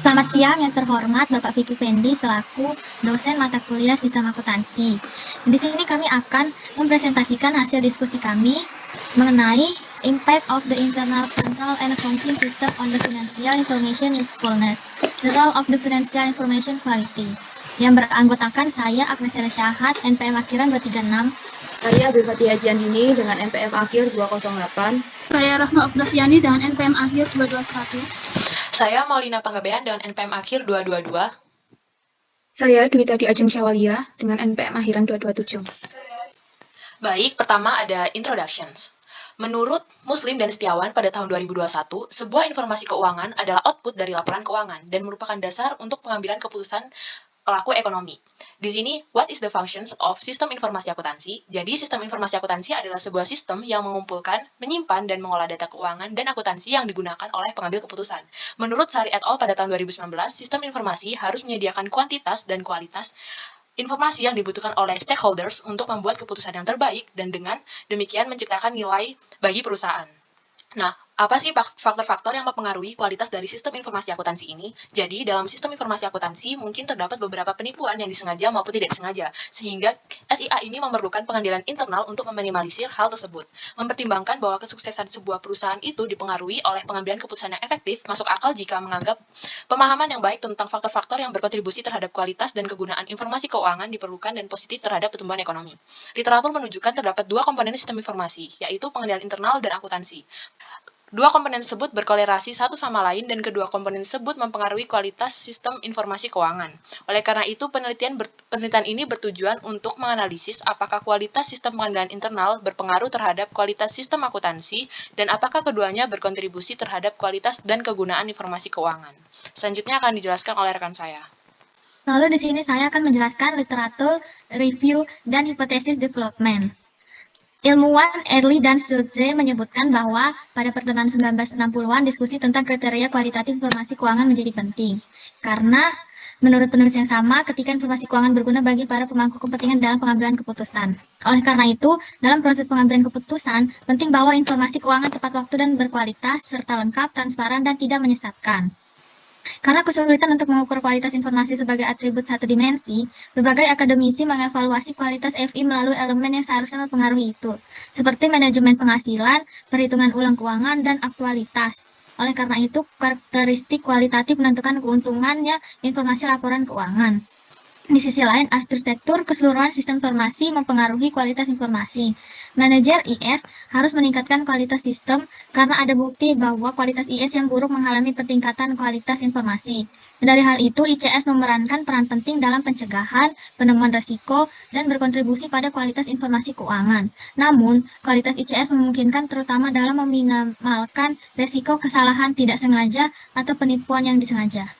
Selamat siang yang terhormat Bapak Vicky Fendi selaku dosen mata kuliah Sistem Akuntansi. Di sini kami akan mempresentasikan hasil diskusi kami mengenai impact of the internal control and accounting system on the financial information usefulness, the role of the financial information quality. Yang beranggotakan saya Agnesela Syahat, NPM akhiran 236. Saya Abdul Hajiandini dengan NPM akhir 208. Saya Rahma Abdafiani dengan NPM akhir 221. Saya Maulina Panggabean dengan NPM akhir 222. Saya Dwi Tadi Ajeng Syawalia dengan NPM akhiran 227. Baik, pertama ada introductions. Menurut Muslim dan Setiawan pada tahun 2021, sebuah informasi keuangan adalah output dari laporan keuangan dan merupakan dasar untuk pengambilan keputusan pelaku ekonomi. Di sini, what is the functions of sistem informasi akuntansi? Jadi, sistem informasi akuntansi adalah sebuah sistem yang mengumpulkan, menyimpan, dan mengolah data keuangan dan akuntansi yang digunakan oleh pengambil keputusan. Menurut Sari et al. Pada tahun 2019, sistem informasi harus menyediakan kuantitas dan kualitas informasi yang dibutuhkan oleh stakeholders untuk membuat keputusan yang terbaik dan dengan demikian menciptakan nilai bagi perusahaan. Nah, apa sih faktor-faktor yang mempengaruhi kualitas dari sistem informasi akuntansi ini? Jadi, dalam sistem informasi akuntansi mungkin terdapat beberapa penipuan yang disengaja maupun tidak disengaja, sehingga SIA ini memerlukan pengadilan internal untuk meminimalisir hal tersebut. Mempertimbangkan bahwa kesuksesan sebuah perusahaan itu dipengaruhi oleh pengambilan keputusan yang efektif, masuk akal jika menganggap pemahaman yang baik tentang faktor-faktor yang berkontribusi terhadap kualitas dan kegunaan informasi keuangan diperlukan dan positif terhadap pertumbuhan ekonomi. Literatur menunjukkan terdapat dua komponen sistem informasi, yaitu pengendalian internal dan akuntansi. Dua komponen tersebut berkolerasi satu sama lain dan kedua komponen tersebut mempengaruhi kualitas sistem informasi keuangan. Oleh karena itu, penelitian ini bertujuan untuk menganalisis apakah kualitas sistem pengendalian internal berpengaruh terhadap kualitas sistem akuntansi dan apakah keduanya berkontribusi terhadap kualitas dan kegunaan informasi keuangan. Selanjutnya akan dijelaskan oleh rekan saya. Lalu di sini saya akan menjelaskan literatur, review, dan hipotesis development. Ilmuwan Early dan Schultze menyebutkan bahwa pada pertengahan 1960-an diskusi tentang kriteria kualitatif informasi keuangan menjadi penting. Karena menurut penulis yang sama, ketika informasi keuangan berguna bagi para pemangku kepentingan dalam pengambilan keputusan. Oleh karena itu, dalam proses pengambilan keputusan, penting bahwa informasi keuangan tepat waktu dan berkualitas, serta lengkap, transparan, dan tidak menyesatkan. Karena kesulitan untuk mengukur kualitas informasi sebagai atribut satu dimensi, berbagai akademisi mengevaluasi kualitas FI melalui elemen yang seharusnya mempengaruhi itu, seperti manajemen penghasilan, perhitungan ulang keuangan, dan aktualitas. Oleh karena itu, karakteristik kualitatif menentukan keuntungannya informasi laporan keuangan. Di sisi lain, arsitektur keseluruhan sistem informasi mempengaruhi kualitas informasi. Manajer IS harus meningkatkan kualitas sistem karena ada bukti bahwa kualitas IS yang buruk menghalangi peningkatan kualitas informasi. Dari hal itu, ICS memerankan peran penting dalam pencegahan, penemuan risiko, dan berkontribusi pada kualitas informasi keuangan. Namun, kualitas ICS memungkinkan terutama dalam meminimalkan risiko kesalahan tidak sengaja atau penipuan yang disengaja.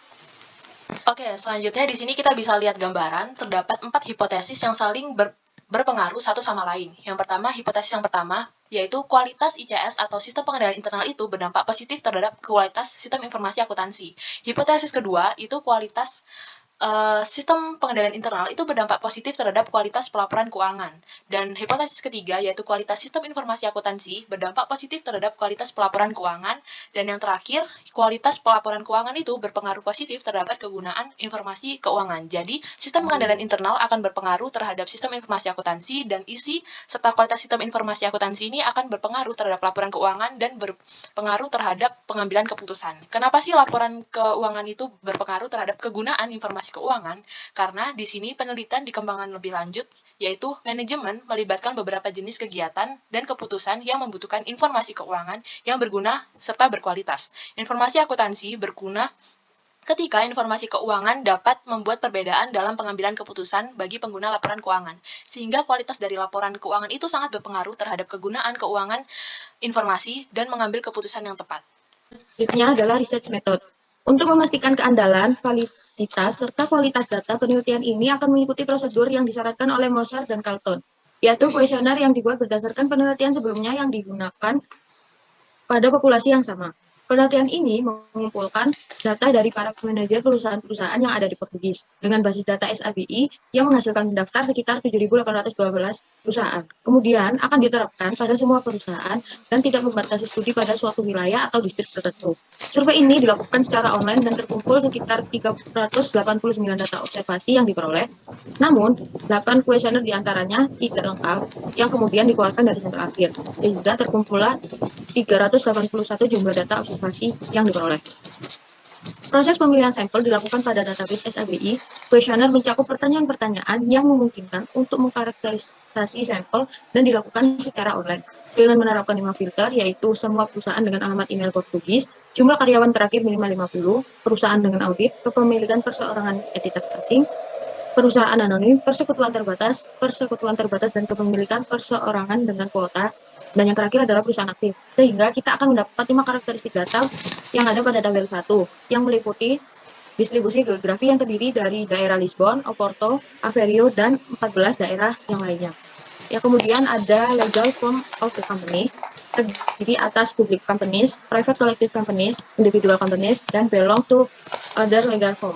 Oke, selanjutnya di sini kita bisa lihat gambaran, terdapat 4 hipotesis yang saling berpengaruh satu sama lain. Yang pertama, hipotesis yang pertama, yaitu kualitas ICS atau sistem pengendalian internal itu berdampak positif terhadap kualitas sistem informasi akuntansi. Hipotesis kedua, itu kualitas sistem pengendalian internal itu berdampak positif terhadap kualitas pelaporan keuangan. Dan hipotesis ketiga, yaitu kualitas sistem informasi akuntansi berdampak positif terhadap kualitas pelaporan keuangan. Dan yang terakhir, kualitas pelaporan keuangan itu berpengaruh positif terhadap kegunaan informasi keuangan. Jadi, sistem pengendalian internal akan berpengaruh terhadap sistem informasi akuntansi dan isi serta kualitas sistem informasi akuntansi ini akan berpengaruh terhadap laporan keuangan dan berpengaruh terhadap pengambilan keputusan. Kenapa sih laporan keuangan itu berpengaruh terhadap kegunaan informasi keuangan? Karena di sini penelitian dikembangkan lebih lanjut, yaitu manajemen melibatkan beberapa jenis kegiatan dan keputusan yang membutuhkan informasi keuangan yang berguna serta berkualitas. Informasi akuntansi berguna ketika informasi keuangan dapat membuat perbedaan dalam pengambilan keputusan bagi pengguna laporan keuangan, sehingga kualitas dari laporan keuangan itu sangat berpengaruh terhadap kegunaan keuangan informasi dan mengambil keputusan yang tepat. Selanjutnya adalah research method. Untuk memastikan keandalan, validitas, serta kualitas data, penelitian ini akan mengikuti prosedur yang disyaratkan oleh Moser dan Carlton, yaitu kuesioner yang dibuat berdasarkan penelitian sebelumnya yang digunakan pada populasi yang sama. Penelitian ini mengumpulkan data dari para manajer perusahaan-perusahaan yang ada di Portugis dengan basis data SABI yang menghasilkan daftar sekitar 7.812 perusahaan. Kemudian akan diterapkan pada semua perusahaan dan tidak membatasi studi pada suatu wilayah atau distrik tertentu. Survei ini dilakukan secara online dan terkumpul sekitar 389 data observasi yang diperoleh. Namun, 8 kuesioner diantaranya tidak lengkap yang kemudian dikeluarkan dari sampel akhir, sehingga terkumpullah 381 jumlah data observasi yang diperoleh. Proses pemilihan sampel dilakukan pada database SABI. Kuesioner mencakup pertanyaan-pertanyaan yang memungkinkan untuk mengkarakterisasi sampel dan dilakukan secara online dengan menerapkan 5 filter, yaitu semua perusahaan dengan alamat email Portugis, jumlah karyawan terakhir minimal 50, perusahaan dengan audit, kepemilikan perseorangan entitas asing, perusahaan anonim, persekutuan terbatas, dan kepemilikan perseorangan dengan kuota. Dan yang terakhir adalah perusahaan aktif. Sehingga kita akan mendapat 5 karakteristik data yang ada pada tabel 1, yang meliputi distribusi geografi yang terdiri dari daerah Lisbon, Oporto, Aveiro, dan 14 daerah yang lainnya. Ya, kemudian ada legal form of the company, terdiri atas public companies, private collective companies, individual companies, dan belong to other legal form.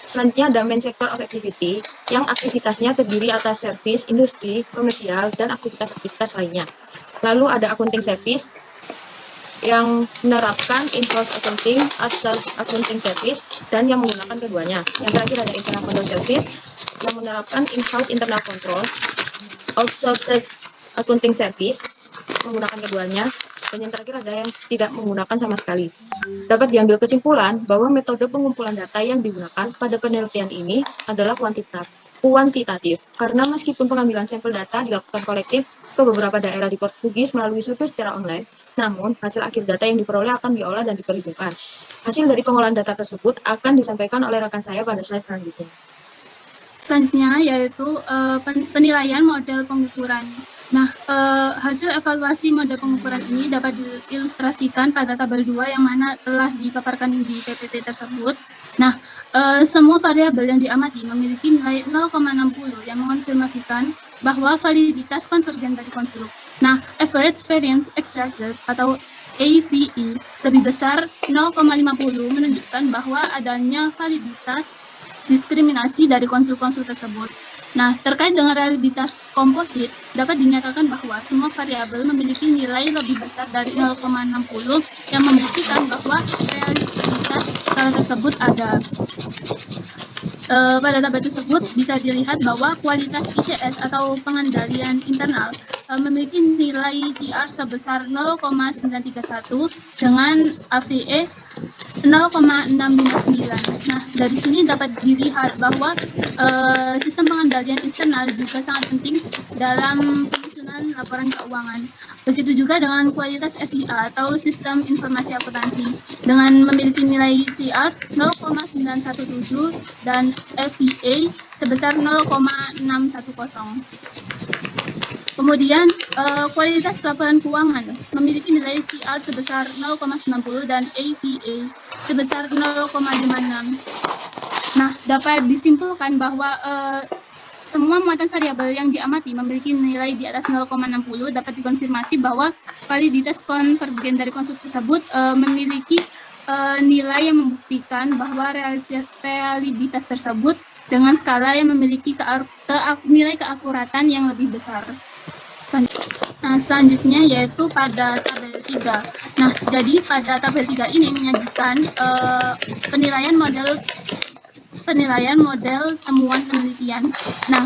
Selanjutnya ada main sector of activity, yang aktivitasnya terdiri atas service, industri, komersial, dan aktivitas-aktivitas lainnya. Lalu ada accounting service yang menerapkan in-house accounting, outsource accounting service, dan yang menggunakan keduanya. Yang terakhir ada internal control service yang menerapkan in-house internal control, outsourced accounting service menggunakan keduanya, dan yang terakhir ada yang tidak menggunakan sama sekali. Dapat diambil kesimpulan bahwa metode pengumpulan data yang digunakan pada penelitian ini adalah kuantitatif, karena meskipun pengambilan sampel data dilakukan kolektif ke beberapa daerah di Portugis melalui survei secara online, namun hasil akhir data yang diperoleh akan diolah dan diperhitungkan. Hasil dari pengolahan data tersebut akan disampaikan oleh rekan saya pada slide selanjutnya. Selanjutnya yaitu penilaian model pengukuran. Nah, hasil evaluasi model pengukuran ini dapat diilustrasikan pada tabel 2 yang mana telah dipaparkan di PPT tersebut. Nah, semua variabel yang diamati memiliki nilai 0,60 yang mengonfirmasikan bahwa validitas konvergen dari konstruk. Nah, average variance extracted atau AVE lebih besar 0,50 menunjukkan bahwa adanya validitas diskriminasi dari konstruk-konstruk tersebut. Nah, terkait dengan realitas komposit, dapat dinyatakan bahwa semua variabel memiliki nilai lebih besar dari 0,60 yang membuktikan bahwa realitas skala tersebut ada. Pada tabel tersebut bisa dilihat bahwa kualitas ICS atau pengendalian internal memiliki nilai CR sebesar 0,931 dengan AVE 0,659. Nah, dari sini dapat dilihat bahwa sistem pengendalian internal juga sangat penting dalam penyusunan laporan keuangan. Begitu juga dengan kualitas SIA atau sistem informasi akuntansi dengan memiliki nilai CR 0,917 dan FVA sebesar 0,610. Kemudian kualitas laporan keuangan memiliki nilai CR sebesar 0,90 dan AVA sebesar 0,56. Nah, dapat disimpulkan bahwa semua muatan variabel yang diamati memiliki nilai di atas 0,60 dapat dikonfirmasi bahwa validitas konvergen dari konstruk tersebut memiliki nilai yang membuktikan bahwa realitas tersebut dengan skala yang memiliki nilai keakuratan yang lebih besar. Nah, selanjutnya yaitu pada tabel 3. Nah, jadi pada tabel 3 ini menyajikan penilaian model temuan penelitian. Nah,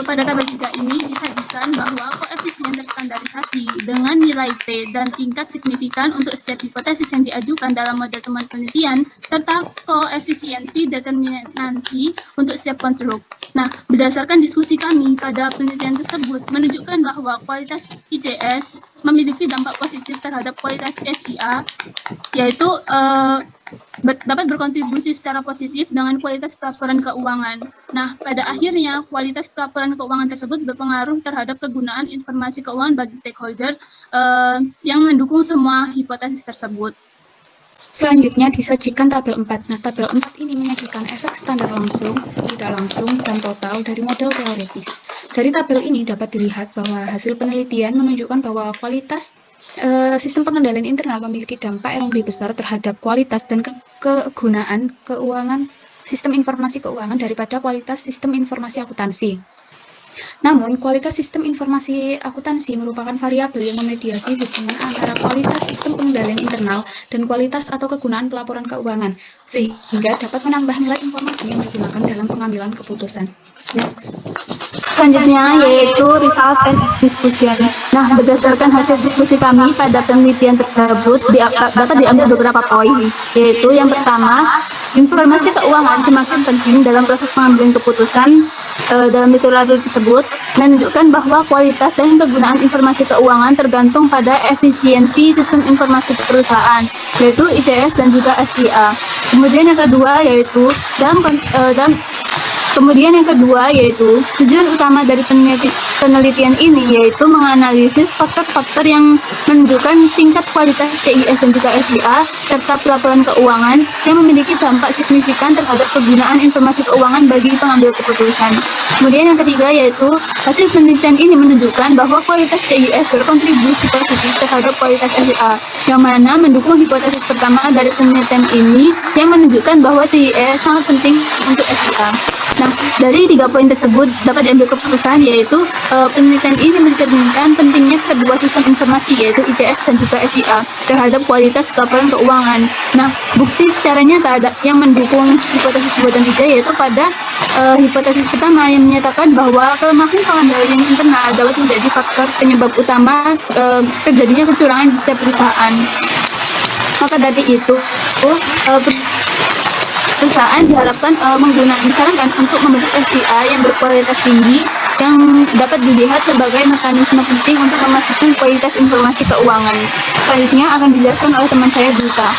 pada tabel 3 ini disajikan bahwa koefisien terstandarisasi dengan nilai T dan tingkat signifikan untuk setiap hipotesis yang diajukan dalam model temuan penelitian, serta koefisiensi determinansi untuk setiap konstruk. Nah, berdasarkan diskusi kami pada penelitian tersebut menunjukkan bahwa kualitas ICS memiliki dampak positif terhadap kualitas SIA, yaitu dapat berkontribusi secara positif dengan kualitas pelaporan keuangan. Nah, pada akhirnya kualitas pelaporan keuangan tersebut berpengaruh terhadap kegunaan informasi keuangan bagi stakeholder yang mendukung semua hipotesis tersebut. Selanjutnya disajikan tabel 4. Nah, tabel 4 ini menyajikan efek standar langsung, tidak langsung, dan total dari model teoretis. Dari tabel ini dapat dilihat bahwa hasil penelitian menunjukkan bahwa kualitas Sistem pengendalian internal memiliki dampak yang lebih besar terhadap kualitas dan kegunaan keuangan sistem informasi keuangan daripada kualitas sistem informasi akuntansi. Namun, kualitas sistem informasi akuntansi merupakan variabel yang memediasi hubungan antara kualitas sistem pengendalian internal dan kualitas atau kegunaan pelaporan keuangan, sehingga dapat menambah nilai informasi yang digunakan dalam pengambilan keputusan. Next. Selanjutnya yaitu result and discussion. Nah, berdasarkan hasil diskusi kami pada penelitian tersebut dapat diambil beberapa poin, yaitu yang pertama, informasi keuangan semakin penting dalam proses pengambilan keputusan dalam literatur tersebut, menunjukkan bahwa kualitas dan kegunaan informasi keuangan tergantung pada efisiensi sistem informasi perusahaan, yaitu ICS dan juga SIA. Kemudian yang kedua yaitu tujuan utama dari penelitian ini yaitu menganalisis faktor-faktor yang menunjukkan tingkat kualitas CIS dan juga SIA serta pelaporan keuangan yang memiliki dampak signifikan terhadap kegunaan informasi keuangan bagi pengambil keputusan. Kemudian yang ketiga yaitu hasil penelitian ini menunjukkan bahwa kualitas CIS berkontribusi positif terhadap kualitas SIA, yang mana mendukung hipotesis pertama dari penelitian ini yang menunjukkan bahwa CIS sangat penting untuk SIA. Nah, dari 3 poin tersebut dapat diambil keputusan yaitu penelitian ini mencerminkan pentingnya kedua sistem informasi yaitu ICS dan juga SIA terhadap kualitas laporan keuangan. Nah, bukti secara nyata yang mendukung hipotesis 2 dan 3 yaitu pada hipotesis pertama yang menyatakan bahwa kelemahan pengendalian internal dapat menjadi faktor penyebab utama terjadinya kecurangan di setiap perusahaan. Maka dari itu, perusahaan diharapkan disarankan untuk membentuk SIA yang berkualitas tinggi yang dapat dilihat sebagai mekanisme penting untuk memastikan kualitas informasi keuangan. Selanjutnya akan dijelaskan oleh teman saya Duta.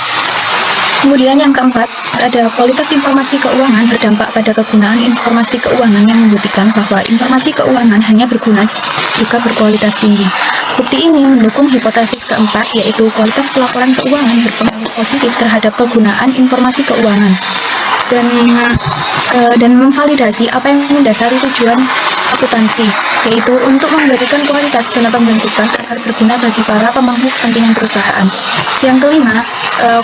Kemudian yang keempat, ada kualitas informasi keuangan berdampak pada kegunaan informasi keuangan yang membuktikan bahwa informasi keuangan hanya berguna jika berkualitas tinggi. Bukti ini mendukung hipotesis keempat, yaitu kualitas pelaporan keuangan berpengaruh positif terhadap kegunaan informasi keuangan dan memvalidasi apa yang mendasari tujuan akuntansi, yaitu untuk memberikan kualitas dalam pembentukan agar berguna bagi para pemangku kepentingan perusahaan. Yang kelima,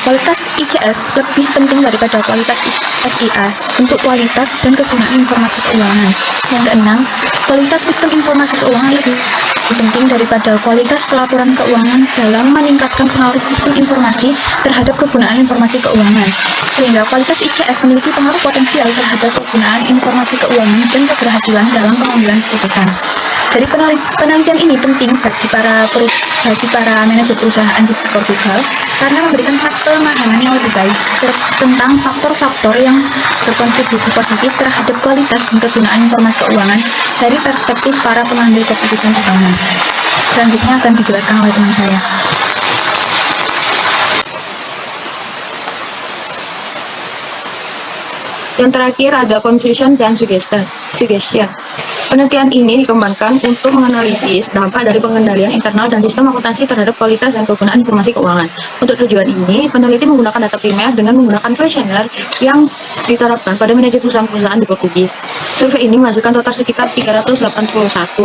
kualitas ICS lebih penting daripada kualitas SIA untuk kualitas dan kegunaan informasi keuangan. Yang keenam, kualitas sistem informasi keuangan lebih penting daripada kualitas pelaporan keuangan dalam meningkatkan pengaruh sistem informasi terhadap kegunaan informasi keuangan, sehingga kualitas ICS memiliki pengaruh potensial terhadap kegunaan informasi keuangan dan keberhasilan dalam pengambilan keputusan. Dari penelitian ini penting bagi para manajer perusahaan di Portugal karena memberikan pemahaman yang lebih baik tentang faktor-faktor yang berkontribusi positif terhadap kualitas dan kegunaan informasi keuangan dari perspektif para pengambil keputusan keuangan. Selanjutnya akan dijelaskan oleh teman saya. Yang terakhir ada confusion dan suggestion. Penelitian ini dikembangkan untuk menganalisis dampak dari pengendalian internal dan sistem akuntansi terhadap kualitas dan kegunaan informasi keuangan. Untuk tujuan ini, peneliti menggunakan data primer dengan menggunakan kuesioner yang diterapkan pada manajer perusahaan-perusahaan di Portugis. Survei ini menghasilkan total sekitar 381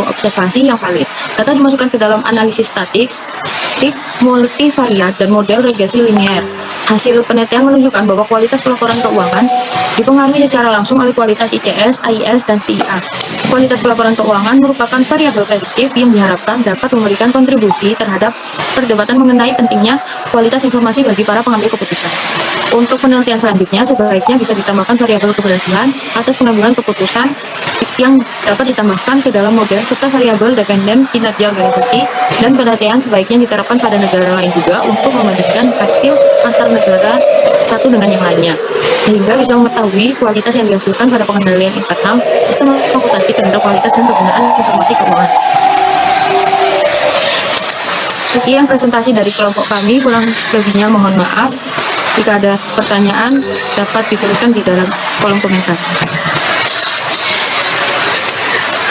observasi yang valid. Data dimasukkan ke dalam analisis statik, multivariat, dan model regresi linear. Hasil penelitian menunjukkan bahwa kualitas pelaporan keuangan dipengaruhi secara langsung oleh kualitas ICS, AIS, dan CIA. Kualitas pelaporan keuangan merupakan variabel prediktif yang diharapkan dapat memberikan kontribusi terhadap perdebatan mengenai pentingnya kualitas informasi bagi para pengambil keputusan. Untuk penelitian selanjutnya, sebaiknya bisa ditambahkan variabel keberhasilan atas pengambilan keputusan yang dapat ditambahkan ke dalam model serta variabel dependen kinerja organisasi, dan penelitian sebaiknya diterapkan pada negara lain juga untuk membandingkan hasil antar negara satu dengan yang lainnya, sehingga bisa mengetahui kualitas yang dihasilkan pada pengendalian internal sistem akuntansi terhadap kualitas dan kegunaan informasi keuangan. Sekian presentasi dari kelompok kami, kurang lebihnya mohon maaf. Jika ada pertanyaan dapat dituliskan di dalam kolom komentar.